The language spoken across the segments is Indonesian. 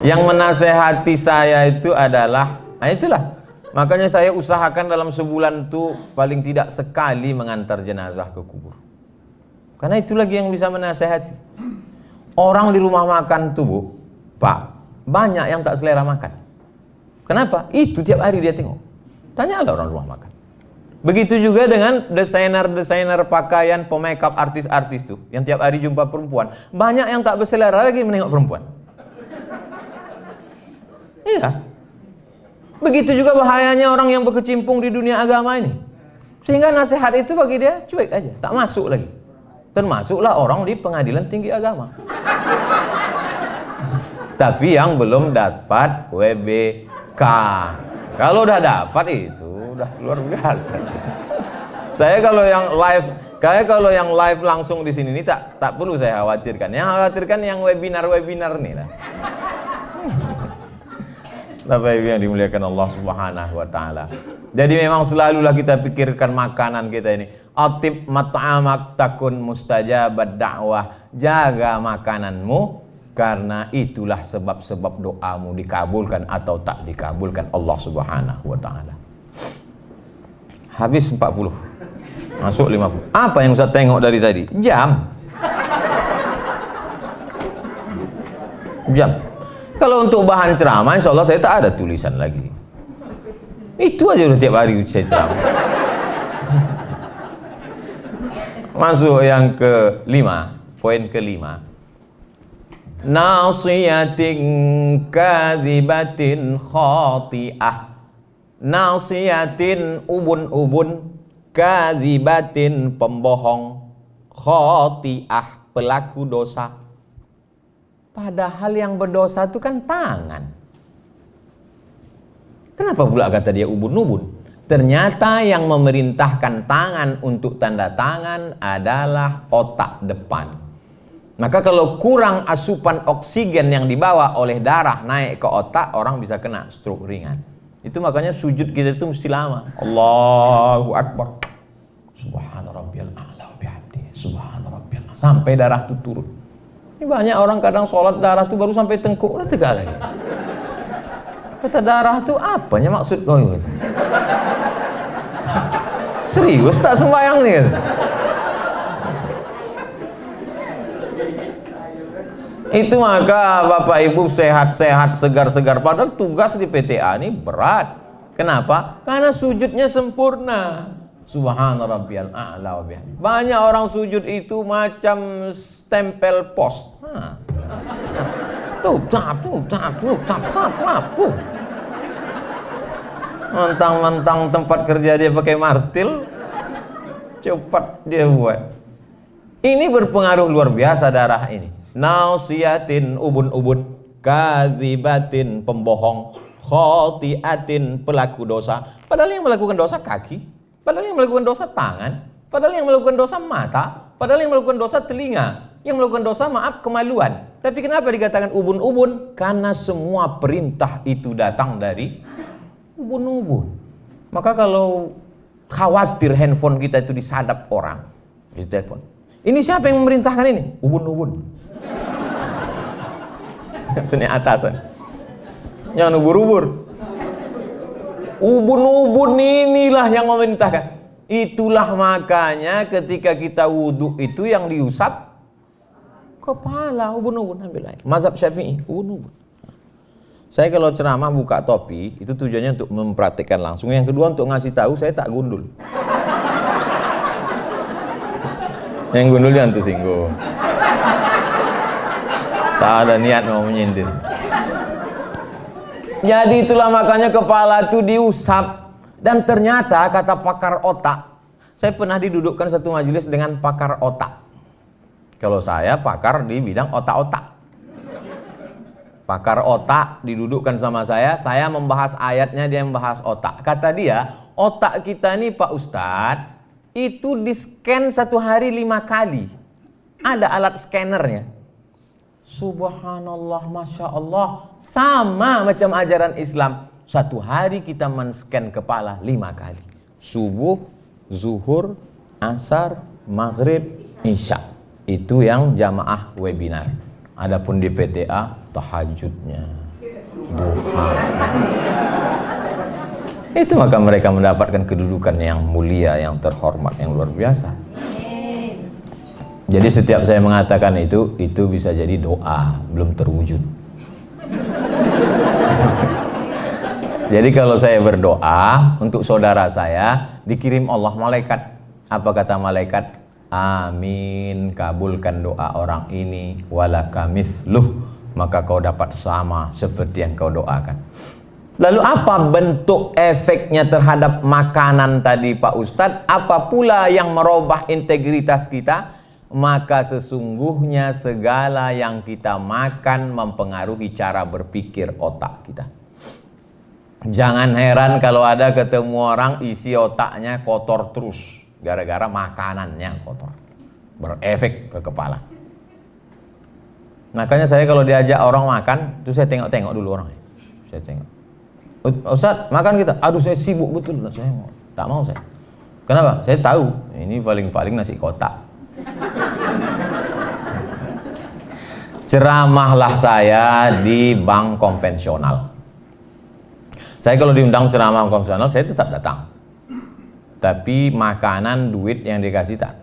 Yang menasehati saya itu adalah, nah itulah. Makanya saya usahakan dalam sebulan itu paling tidak sekali mengantar jenazah ke kubur. Karena itu lagi yang bisa menasehati. Orang di rumah makan tuh Bu, Pak, banyak yang tak selera makan. Kenapa? Itu tiap hari dia tengok. Tanyalah orang rumah makan. Begitu juga dengan desainer-desainer pakaian, pemakeup artis-artis tuh, yang tiap hari jumpa perempuan. Banyak yang tak berselera lagi menengok perempuan. Iya. Begitu juga bahayanya orang yang berkecimpung di dunia agama ini. Sehingga nasihat itu bagi dia cuek aja, tak masuk lagi. Termasuklah orang di pengadilan tinggi agama. Tapi yang belum dapat WBK. Kalau udah dapat itu udah luar biasa. Saya kalau yang live langsung di sini ini tak perlu saya khawatirkan. Yang khawatirkan yang webinar nih lah. Bapak Ibu yang dimuliakan Allah Subhanahu wa taala. Jadi memang selalulah kita pikirkan makanan kita ini. Atib mat'amak takun mustajabad da'wah. Jaga makananmu karena itulah sebab-sebab doamu dikabulkan atau tak dikabulkan Allah Subhanahu wa taala. Habis 40. Masuk 50. Apa yang Ustaz tengok dari tadi? Jam. Kalau untuk bahan ceramah, insya Allah saya tak ada tulisan lagi. Itu aja udah tiap hari saya ceramah. Masuk yang kelima, poin kelima. Nasiyatin kadhibatin khati'ah. Nasiyatin ubun-ubun, kadhibatin pembohong, khati'ah pelaku dosa. Padahal yang berdosa itu kan tangan. Kenapa pula kata dia ubun-ubun? Ternyata yang memerintahkan tangan untuk tanda tangan adalah otak depan. Maka kalau kurang asupan oksigen yang dibawa oleh darah naik ke otak, orang bisa kena stroke ringan. Itu makanya sujud kita itu mesti lama. Allahu Akbar. Subhana rabbiyal a'la wa bihamdihi. Subhana rabbiyal a'la. Sampai darah itu turun. Ini banyak orang kadang sholat darah tuh baru sampai tengkuk udah tegak lagi. Kata darah tuh apanya maksud kau ini? Serius tak sembahyang nih? Itu maka Bapak Ibu sehat-sehat, segar-segar. Padahal tugas di PTA ini berat. Kenapa? Karena sujudnya sempurna. Subhana rabbiyal a'la wa bihamdihi. Banyak orang sujud itu macam stempel pos. Tuh, mentang-mentang tempat kerja dia pakai martil, cepat dia buat. Ini berpengaruh luar biasa darah ini. Nausiyatin ubun-ubun, kazibatin pembohong, khotiatin pelaku dosa. Padahal yang melakukan dosa kaki. Padahal yang melakukan dosa tangan, padahal yang melakukan dosa mata, padahal yang melakukan dosa telinga, yang melakukan dosa maaf kemaluan. Tapi kenapa dikatakan ubun-ubun? Karena semua perintah itu datang dari ubun-ubun. Maka kalau khawatir handphone kita itu disadap orang, ditelepon. Ini siapa yang memerintahkan ini? Ubun-ubun. Sini atasan. Jangan ubur-ubur. Ubun-ubun inilah yang memerintahkan. Itulah makanya ketika kita wudhu itu yang diusap kepala, ubun-ubun ambil air. Mazhab Syafi'i, ubun-ubun. Saya kalau ceramah buka topi itu tujuannya untuk mempraktikkan langsung. Yang kedua untuk ngasih tahu saya tak gundul. Yang gundul jangan tersinggung. Tak ada niat mau menyindir. Jadi itulah makanya kepala itu diusap. Dan ternyata kata pakar otak, saya pernah didudukkan satu majelis dengan pakar otak. Kalau saya pakar di bidang otak-otak. Pakar otak didudukkan sama saya membahas ayatnya, dia membahas otak. Kata dia, otak kita nih Pak Ustadz, itu di-scan satu hari 5 kali. Ada alat scannernya. Subhanallah, Masya Allah. Sama macam ajaran Islam. Satu hari kita men-scan kepala 5 kali. Subuh, zuhur, asar, maghrib, isya. Itu yang jamaah webinar. Adapun di PTA, tahajudnya. duha. Itu maka mereka mendapatkan kedudukan yang mulia, yang terhormat, yang luar biasa. Jadi setiap saya mengatakan itu bisa jadi doa belum terwujud. Jadi kalau saya berdoa untuk saudara saya, dikirim Allah malaikat. Apa kata malaikat? Amin, kabulkan doa orang ini, walaka misluh, maka kau dapat sama seperti yang kau doakan. Lalu apa bentuk efeknya terhadap makanan tadi Pak Ustadz? Apa pula yang merubah integritas kita? Maka sesungguhnya segala yang kita makan mempengaruhi cara berpikir otak kita. Jangan heran kalau ada ketemu orang isi otaknya kotor terus, gara-gara makanannya kotor, berefek ke kepala. Makanya saya kalau diajak orang makan, itu saya tengok-tengok dulu orangnya. Saya tengok, Ustadz makan kita, aduh saya sibuk betul, saya tak mau saya. Kenapa? Saya tahu ini paling-paling nasi kotak. Ceramahlah saya di bank konvensional. Saya kalau diundang ceramah konvensional, saya tetap datang. Tapi makanan, duit yang dikasih tak,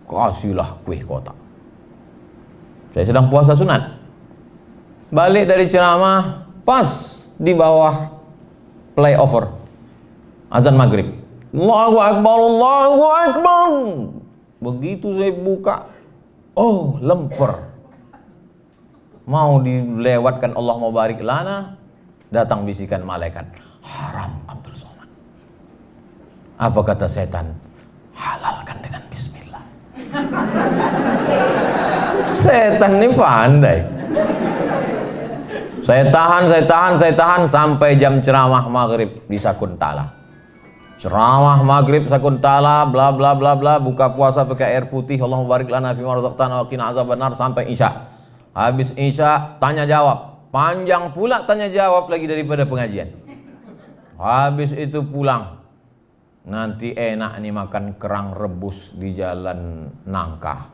kasihlah kue kotak. Saya sedang puasa sunat, balik dari ceramah, pas di bawah flyover azan maghrib, Allahu Akbar, Allahu Akbar. Begitu saya buka, oh lemper, mau dilewatkan Allah mau barik lana, datang bisikan malaikat, haram Abdul Somad. Apa kata setan? Halalkan dengan bismillah. Setan ini pandai. Saya tahan sampai jam ceramah maghrib di Sakuntala. Ceramah maghrib Sakuntala, bla bla bla bla, buka puasa pakai air putih, Allahumma barik lana fima razaqtana wa qina azabannar, sampai isya. Habis isya tanya jawab, panjang pula tanya jawab lagi daripada pengajian. Habis itu pulang, nanti enak nih makan kerang rebus di jalan Nangka.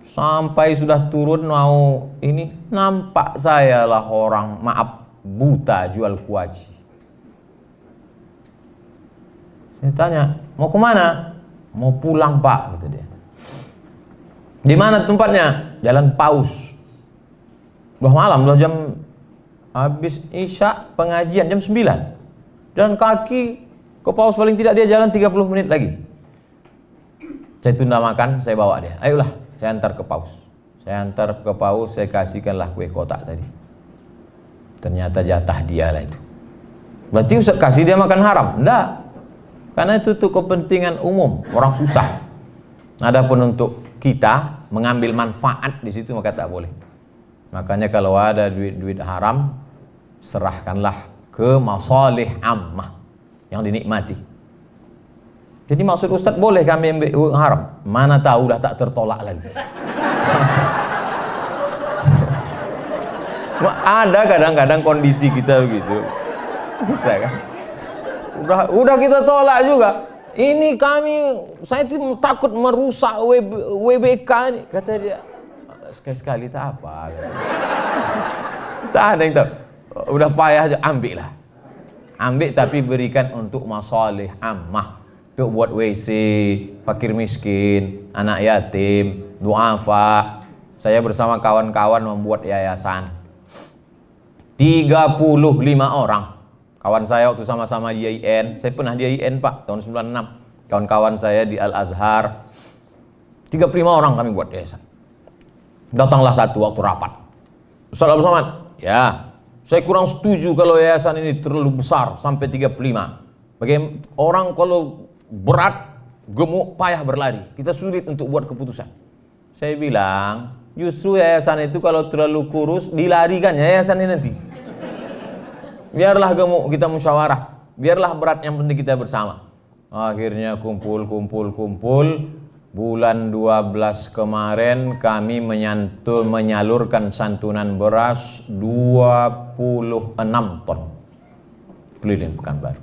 Sampai sudah turun mau ini, nampak saya lah orang, maaf, buta jual kuaci. Saya tanya, mau kemana? Mau pulang Pak, gitu dia. Di mana tempatnya? Jalan Paus. Udah malam, udah jam habis isya pengajian jam 9. Jalan kaki ke Paus, paling tidak dia jalan 30 menit lagi. Saya tunda makan, saya bawa dia. Ayolah, saya antar ke Paus. Saya antar ke Paus, saya kasihkanlah kue kotak tadi. Ternyata jatah dia lah itu. Berarti Ustaz kasih dia makan haram? Enggak. Karena itu untuk kepentingan umum, orang susah. Adapun untuk kita mengambil manfaat di situ maka tak boleh. Makanya kalau ada duit haram, serahkanlah ke masalih ammah yang dinikmati. Jadi maksud Ustaz, boleh kami ambil uang haram? Mana tahu dah tak tertolak lagi. Ada kadang-kadang kondisi kita begitu. Bisa kan? Udah kita tolak juga. Ini saya takut merusak WBK ini. Kata dia, sekali-sekali tak apa. Tak ada yang tahu. Udah payah aja, ambil lah. Ambil tapi berikan untuk masalih ammah. Untuk buat WC, fakir miskin, anak yatim, duafa. Saya bersama kawan-kawan membuat yayasan. 35 orang. Kawan saya waktu sama-sama di IAIN, saya pernah di IAIN Pak, tahun 96. Kawan-kawan saya di Al-Azhar, 35 orang kami buat yayasan. Datanglah satu waktu rapat. Ustaz Abdul Somad, ya, saya kurang setuju kalau yayasan ini terlalu besar sampai 35. Bagaimana orang kalau berat, gemuk, payah berlari, kita sulit untuk buat keputusan. Saya bilang, justru yayasan itu kalau terlalu kurus, dilarikan yayasan ini nanti. Biarlah gemuk kita musyawarah, biarlah berat, yang penting kita bersama. Akhirnya kumpul. Bulan 12 kemarin kami menyalurkan santunan beras 26 ton keliling Pekanbaru.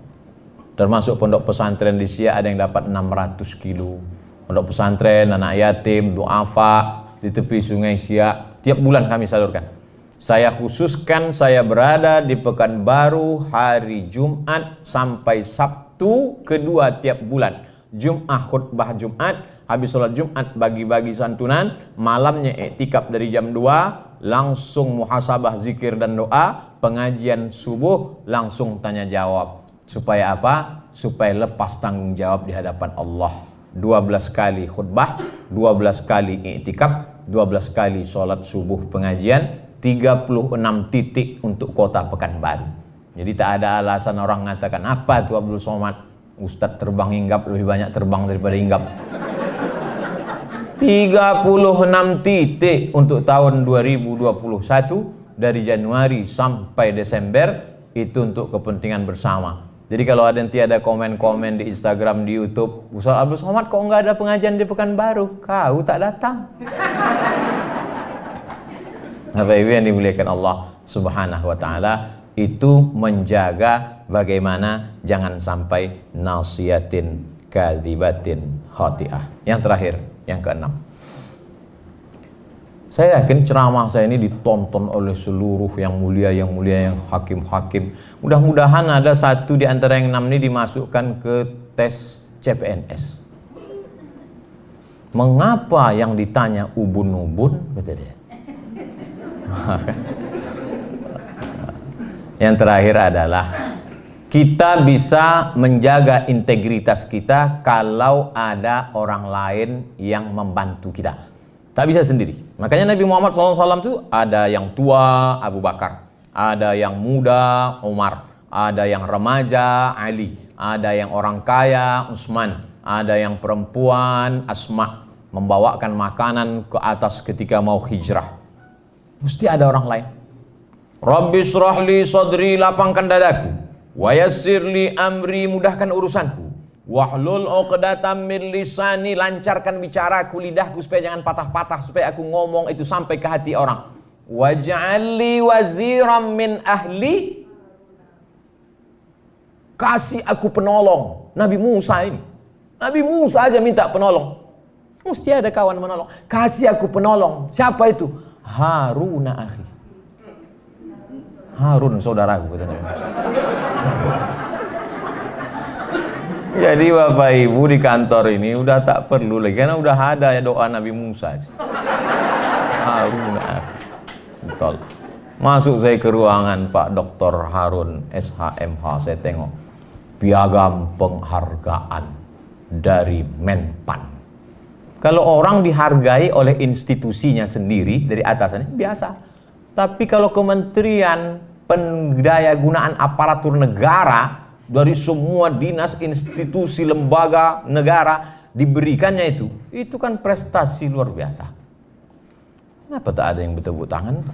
Termasuk pondok pesantren di Siak ada yang dapat 600 kilo. Pondok pesantren, anak yatim, duafa di tepi sungai Siak, tiap bulan kami salurkan. Saya khususkan saya berada di Pekanbaru hari Jumat sampai Sabtu kedua tiap bulan. Jumat khutbah Jumat, habis sholat Jumat bagi-bagi santunan, malamnya iktikaf dari jam 2, langsung muhasabah zikir dan doa, pengajian subuh, langsung tanya jawab. Supaya apa? Supaya lepas tanggung jawab di hadapan Allah. 12 kali khutbah, 12 kali iktikaf, 12 kali sholat subuh pengajian, 36 titik untuk kota Pekanbaru. Jadi tak ada alasan orang mengatakan, apa itu Abdul Somad? Ustadz terbang hinggap, lebih banyak terbang daripada hinggap. 36 titik untuk tahun 2021, dari Januari sampai Desember, itu untuk kepentingan bersama. Jadi kalau ada nanti ada komen-komen di Instagram, di YouTube, Ustadz Abdul Somad kok nggak ada pengajian di Pekanbaru? Kau tak datang. Bapak Ibu yang dimuliakan Allah Subhanahu wa taala, itu menjaga bagaimana jangan sampai nasiyatin kadzibatin khati'ah. Yang terakhir, yang keenam. Saya yakin ceramah saya ini ditonton oleh seluruh yang mulia, yang hakim-hakim. Mudah-mudahan ada satu di antara yang 6 ini dimasukkan ke tes CPNS. Mengapa yang ditanya ubun-ubun? Kata dia. Yang terakhir adalah kita bisa menjaga integritas kita kalau ada orang lain yang membantu kita. Tak bisa sendiri. Makanya Nabi Muhammad SAW itu ada yang tua, Abu Bakar, ada yang muda, Umar, ada yang remaja, Ali, ada yang orang kaya, Utsman, ada yang perempuan, Asma, membawakan makanan ke atas ketika mau hijrah. Mesti ada orang lain. Rabbi shrahli sadri, lapangkan dadaku, wa yassirli amri, mudahkan urusanku, wahlul 'uqdatam min lisani, lancarkan bicaraku, lidahku supaya jangan patah-patah, supaya aku ngomong itu sampai ke hati orang. Waj'alli waziram min ahli, kasih aku penolong. Nabi Musa ini, Nabi Musa aja minta penolong, mesti ada kawan menolong. Kasih aku penolong. Siapa itu? Harun akhi. Harun saudaraku, kata Nabi Musa. Jadi Bapak Ibu di kantor ini udah tak perlu lagi, karena udah ada ya doa Nabi Musa. Harun akhi. Betul. Masuk saya ke ruangan Pak Dr. Harun SHMH, saya tengok piagam penghargaan dari Menpan. Kalau orang dihargai oleh institusinya sendiri dari atasannya biasa. Tapi kalau kementerian pendayagunaan aparatur negara dari semua dinas, institusi, lembaga negara diberikannya itu kan prestasi luar biasa. Kenapa tak ada yang bertepuk tangan?